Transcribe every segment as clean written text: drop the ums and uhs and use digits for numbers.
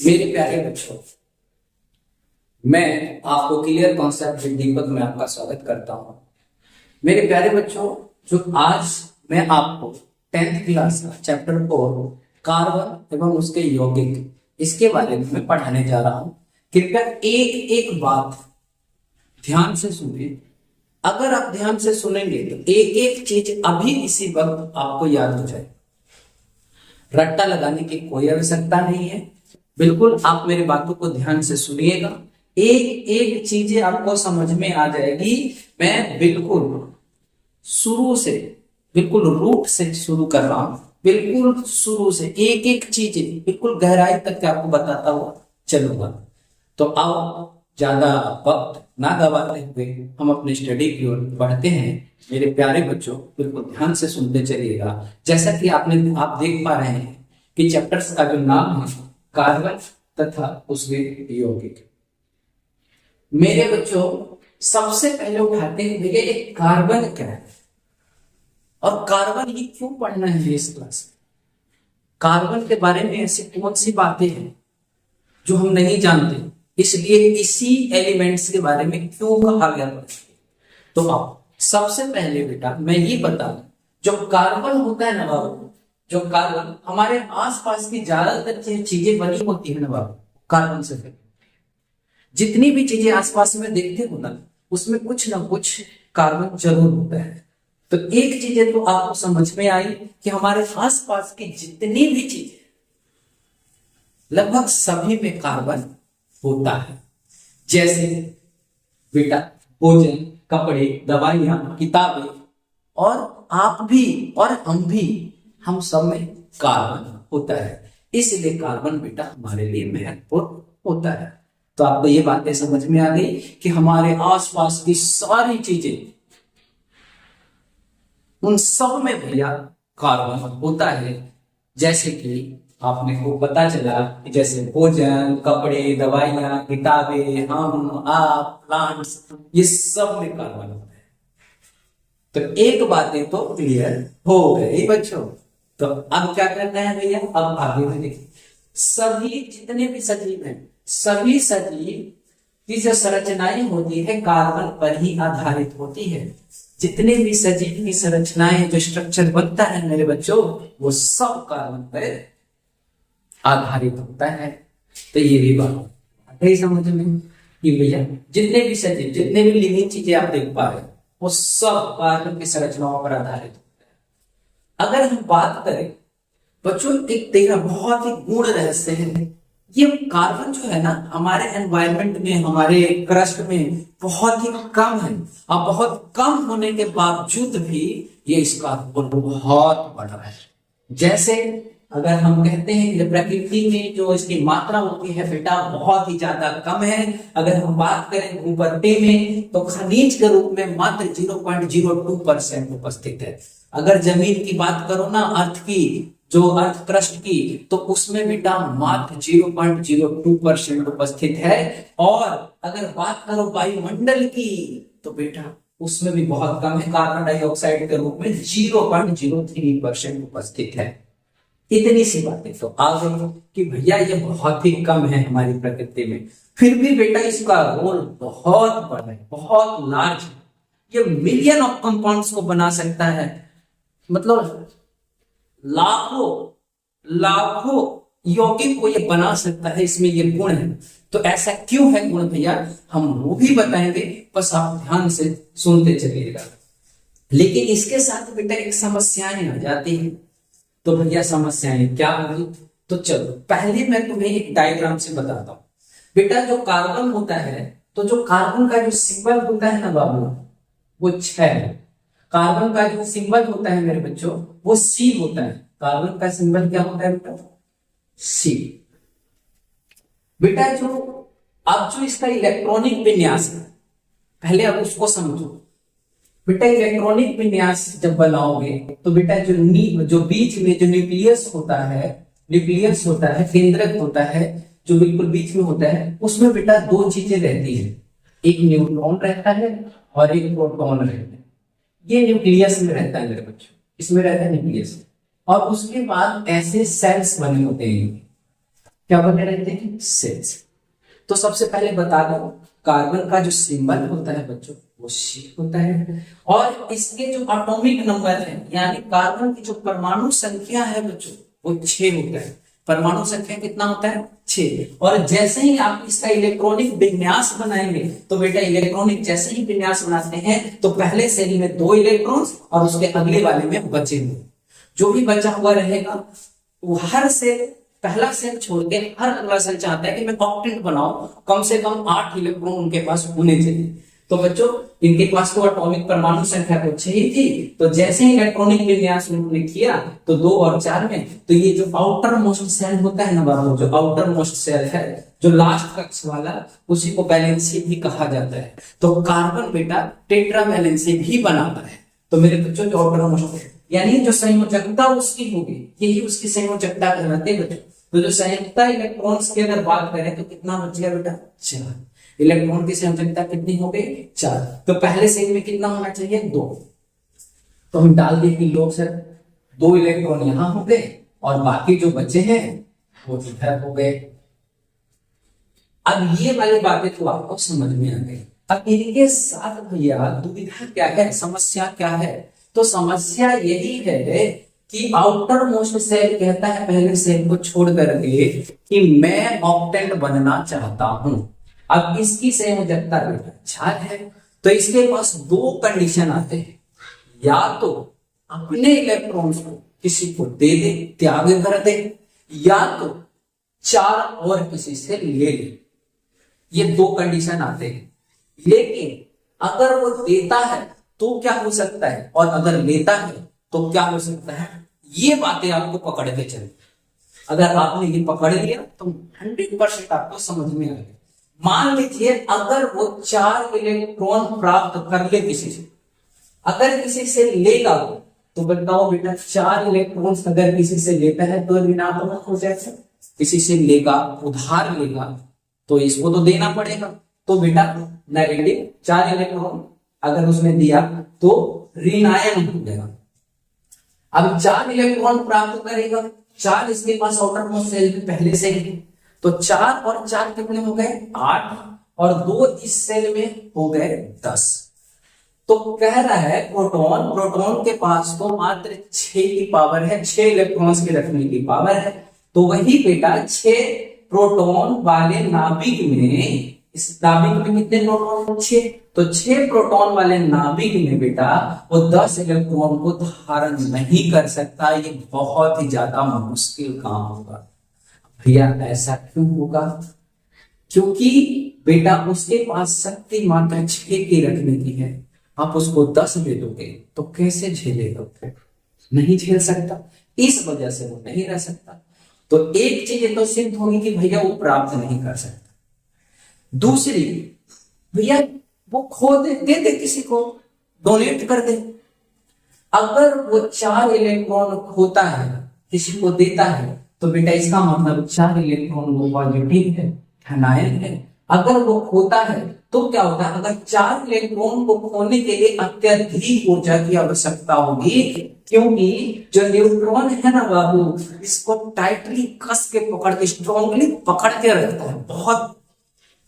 मेरे प्यारे बच्चों, मैं आपको क्लियर कॉन्सेप्ट विद दीपक में आपका स्वागत करता हूं। मेरे प्यारे बच्चों, जो आज मैं आपको 10th क्लास का चैप्टर 4 कार्बन एवं उसके यौगिक इसके बारे में मैं पढ़ाने जा रहा हूं। कृपया एक एक बात ध्यान से सुनिए। अगर आप ध्यान से सुनेंगे तो एक एक चीज अभी इसी वक्त आपको याद हो जाए। रट्टा लगाने की कोई आवश्यकता नहीं है। बिल्कुल आप मेरी बातों को ध्यान से सुनिएगा, एक एक चीजें आपको समझ में आ जाएगी। मैं बिल्कुल शुरू से, बिल्कुल रूट से शुरू कर रहा हूं। बिल्कुल शुरू से एक एक चीजें बिल्कुल गहराई तक आपको बताता हुआ चलूंगा। तो आओ ज्यादा वक्त ना गवाते हुए हम अपनी स्टडी की ओर बढ़ते हैं। मेरे प्यारे बच्चों, बिल्कुल ध्यान से सुनते चलिएगा। जैसा कि आप देख पा रहे हैं कि चैप्टर्स का जो नाम है कार्बन तथा उसके यौगिक। मेरे बच्चों, सबसे पहले उठाते हैं भैया ये कार्बन क्या है और कार्बन ही क्यों पढ़ना है इस क्लास में। कार्बन के बारे में ऐसी कौन सी बातें हैं जो हम नहीं जानते, इसलिए इसी एलिमेंट्स के बारे में क्यों कहा गया। तो आप सबसे पहले बेटा मैं ये बता दूं, जो कार्बन होता है ना बाबू, जो कार्बन हमारे आसपास की ज्यादातर चीजें बनी होती है ना बाबू, कार्बन से। जितनी भी चीजें आसपास में देखते हो ना, उसमें कुछ ना कुछ कार्बन जरूर होता है। तो एक चीजें तो आपको समझ में आई कि हमारे आसपास की जितनी भी चीजें लगभग सभी में कार्बन होता है। जैसे बेटा भोजन, कपड़े, दवाइयां, किताबें और आप भी और हम सब में कार्बन होता है। इसलिए कार्बन बेटा हमारे लिए महत्वपूर्ण होता है। तो आपको ये बातें समझ में आ गई कि हमारे आसपास की सारी चीजें, उन सब में भैया कार्बन होता है। जैसे कि आपने को पता चला कि जैसे भोजन, कपड़े, दवाइयां, किताबें, हम, आप, प्लांट्स, ये सब में कार्बन होता है। तो एक बातें तो क्लियर हो गई बच्चों। तो अब क्या करना है भैया, अब आगे में देखिए। सभी जितने भी सजीव हैं, सभी सजीव की जो संरचनाएं होती है कार्बन पर ही आधारित होती है। जितने भी सजीव की संरचनाएं, जो स्ट्रक्चर बनता है मेरे बच्चों, वो सब कार्बन पर आधारित होता है। तो ये भी बात है समझ में कि भैया जितने भी सजीव, जितने भी लिविंग चीजें आप देख पा रहे हैं, वो सब कार्बन की संरचनाओं पर आधारित होता है। अगर हम बात करें बच्चों, एक देखा बहुत ही गूढ़ रहस्य है। ये कार्बन जो है ना, हमारे एनवायरनमेंट में, हमारे क्रस्ट में बहुत ही कम है। और बहुत कम होने के बावजूद भी ये इसका बहुत बड़ा है। जैसे अगर हम कहते हैं कि प्रकृति में जो इसकी मात्रा होती है बेटा बहुत ही ज्यादा कम है। अगर हम बात करें भूपट्टे में, तो खनिज के रूप में मात्र 0.02% उपस्थित है। अगर जमीन की बात करो ना, अर्थ की, जो अर्थ क्रस्ट की, तो उसमें बेटा मात्र 0.02% उपस्थित है। और अगर बात करो वायुमंडल की, तो बेटा उसमें भी बहुत कम है। कार्बन डाइऑक्साइड के रूप में 0.03% उपस्थित है। इतनी सी बातें तो आ गई कि भैया ये बहुत ही कम है हमारी प्रकृति में। फिर भी बेटा इसका रोल बहुत बड़ा है, बहुत लार्ज है। ये मिलियन ऑफ कंपाउंड्स को बना सकता है, मतलब लाखों लाखों यौगिक को ये बना सकता है। इसमें ये गुण है। तो ऐसा क्यों है गुण भैया, हम वो भी बताएंगे, बस आप ध्यान से सुनते चलिएगा। लेकिन इसके साथ बेटा एक समस्याएं आ जाती है। तो भैया समस्याएं क्या होगी, तो चलो पहले मैं तुम्हें एक डायग्राम से बताता हूं। बेटा जो कार्बन होता है, तो जो कार्बन का जो सिंबल होता है ना बाबू, वो 6 है। कार्बन का जो सिंबल होता है मेरे बच्चों, वो सी होता है। कार्बन का सिंबल क्या होता है बेटा, सी। बेटा जो अब जो इसका इलेक्ट्रॉनिक विन्यास है, पहले अब उसको समझो। बेटा इलेक्ट्रॉनिक विन्यास जब बनाओगे तो बेटा जो बीच में जो न्यूक्लियस होता है, केंद्रक होता है, जो बिल्कुल बीच में होता है, उसमें बेटा दो चीजें रहती है। एक न्यूट्रॉन रहता है और एक प्रोटॉन रहता है। ये न्यूक्लियस में रहता है मेरे बच्चों, इसमें रहता है न्यूक्लियस। और उसके बाद ऐसे सेल्स बने होते हैं। क्या बने रहते हैं, सेल्स। तो सबसे पहले बता दो, कार्बन का जो सिंबल होता है बच्चों वो C होता है, और इसके जो एटॉमिक नंबर है यानी कार्बन की जो परमाणु संख्या है बच्चों वो 6 होता है। परमाणु संख्या कितना होता है, 6। और जैसे ही आप इसका इलेक्ट्रॉनिक विन्यास बनाएंगे तो बेटा इलेक्ट्रॉनिक जैसे ही विन्यास बनाते हैं तो पहले सेल में 2 इलेक्ट्रॉन्स और उसके अगले वाले में बचे हुए जो भी बचा हुआ रहेगा वो हर सेल, पहला सेल छोड़ के हर अगला सेल चाहता है कि मैं ऑक्टेट बनाऊं, कम से कम 8 इलेक्ट्रॉन उनके पास होने चाहिए। तो बच्चों इनके पास तो एटॉमिक परमाणु संख्या तो 6 ही थी, तो जैसे ही इलेक्ट्रॉनिक विन्यास उन्होंने किया तो 2 और 4 में, तो ये जो आउटर मोस्ट सेल होता है ना बाबू, जो आउटर मोस्ट सेल है जो लास्ट कक्ष वाला, उसी को वैलेंसी भी कहा जाता है। तो कार्बन बेटा टेट्रा वैलेंसी भी बनाता है। तो मेरे बच्चों जो आउटर मोस्ट यानी जो संयोजकता उसकी होगी यही उसकी संयोजकता कहलाती है बच्चों। तो जो संयोजकता इलेक्ट्रॉन्स की अगर बात करें तो कितना बच गया बेटा, 4। इलेक्ट्रॉन की संयोजकता कितनी हो गई, 4। तो पहले सेल में कितना होना चाहिए, 2। तो हम डाल दिए कि लो सर 2 इलेक्ट्रॉन यहां हो गए और बाकी जो बचे हैं वो इधर हो गए। अब ये वाली बातें तो आपको समझ में आ गई। अब इनके साथ भैया दुविधा क्या है, समस्या क्या है, तो समस्या यही है कि आउटर मोस्ट सेल कहता है पहले सेल को छोड़ करके कि मैं ऑक्टेट बनना चाहता हूं। अब इसकी संयोजकता बेटा 4 है, तो इसके पास 2 कंडीशन आते हैं, या तो अपने इलेक्ट्रॉन्स को किसी को दे दे, त्याग कर दे, या तो 4 और किसी से ले ले। ये 2 कंडीशन आते हैं। लेकिन अगर वो देता है तो क्या हो सकता है और अगर लेता है तो क्या हो सकता है, ये बातें आपको पकड़ के चले। अगर आपने ये पकड़ लिया तो 100% आपको समझ में आ गया। मान लीजिए अगर वो 4 इलेक्ट्रॉन प्राप्त कर ले किसी से, अगर किसी से लेगा वो, तो बताओ बेटा 4 इलेक्ट्रॉन अगर किसी से लेता है तो ऋणात्मक हो जाएगा, किसी से लेगा उधार लेगा तो इसको तो देना पड़ेगा, तो बेटा नेगेटिव। 4 इलेक्ट्रॉन अगर उसने दिया तो ऋणायन हो गया। अब 4 इलेक्ट्रॉन प्राप्त करेगा, 4 इसके पास आउटर मोस्ट सेल में पहले से ही, तो 4 और 4 कितने हो गए, 8, और 2 इस सेल में हो गए 10। तो कह रहा है प्रोटॉन के पास तो मात्र 6 की पावर है, 6 इलेक्ट्रॉन्स के रखने की पावर है। तो वही बेटा 6 प्रोटॉन वाले नाभिक में, इस नाभिक में कितने प्रोटॉन, 6, तो 6 प्रोटॉन वाले नाभिक में बेटा वो 10 इलेक्ट्रॉन को धारण नहीं कर सकता। ये बहुत ही ज्यादा मुश्किल काम होगा। भैया ऐसा क्यों होगा, क्योंकि बेटा उसके पास शक्ति मात्र 6 की रखने की है, आप उसको 10 दे दोगे तो कैसे झेलेगा, नहीं झेल सकता, इस वजह से वो नहीं रह सकता। तो एक चीज तो सिद्ध होगी कि भैया वो प्राप्त नहीं कर सकता। दूसरी, भैया वो खो दे दे किसी को, डोनेट कर दे। अगर वो 4 इलेक्ट्रॉन खोता है किसी को देता है तो बेटा इसका मतलब 4 इलेक्ट्रॉन वो पॉजिटिव है, धनायन है। अगर वो खोता है तो क्या होता है, अगर 4 इलेक्ट्रॉन को खोने के लिए अत्यधिक ऊर्जा की आवश्यकता होगी, क्योंकि जो न्यूट्रॉन है ना बाबू, इसको टाइटली कस के पकड़ के स्ट्रॉन्गली पकड़ के रखता है, बहुत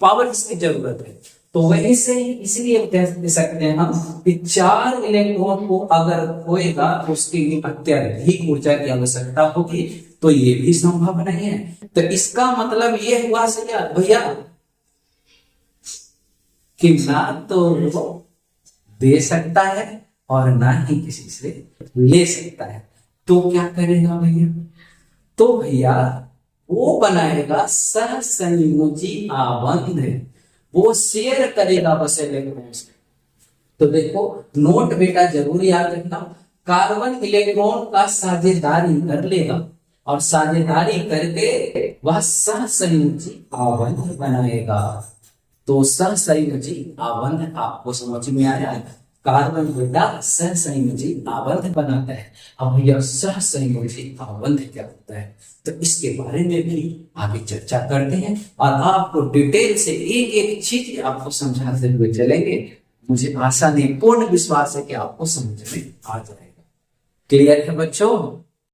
पावर इसकी जरूरत है। तो वही से इसलिए कह सकते हैं हम कि 4 इलेक्ट्रॉन को अगर खोएगा तो उसके लिए अत्यधिक ऊर्जा की आवश्यकता होगी, तो ये भी संभव नहीं है। तो इसका मतलब ये हुआ से क्या भैया कि ना तो वो दे सकता है और ना ही किसी से ले सकता है। तो क्या करेगा भैया, तो भैया वो बनाएगा सहसंयोजी आबंध, वो शेयर करेगा बस इलेक्ट्रॉन से। तो देखो नोट बेटा जरूर याद रखना, कार्बन इलेक्ट्रॉन का साझेदारी कर लेगा और साझेदारी करके वह सहसंयोजी आबंध बनाएगा। तो सहसंयोजी आबंध आपको समझ में आया, कार्बन बेटा सहसंयोजी आबंध बनाता है। अब यह सहसंयोजी आबंध क्या होता है तो इसके बारे में भी आगे चर्चा करते हैं और आपको डिटेल से एक एक चीज आपको समझाते हुए चलेंगे। मुझे आशा नहीं, पूर्ण विश्वास है कि आपको समझ में आ जाएगा। क्लियर है बच्चों?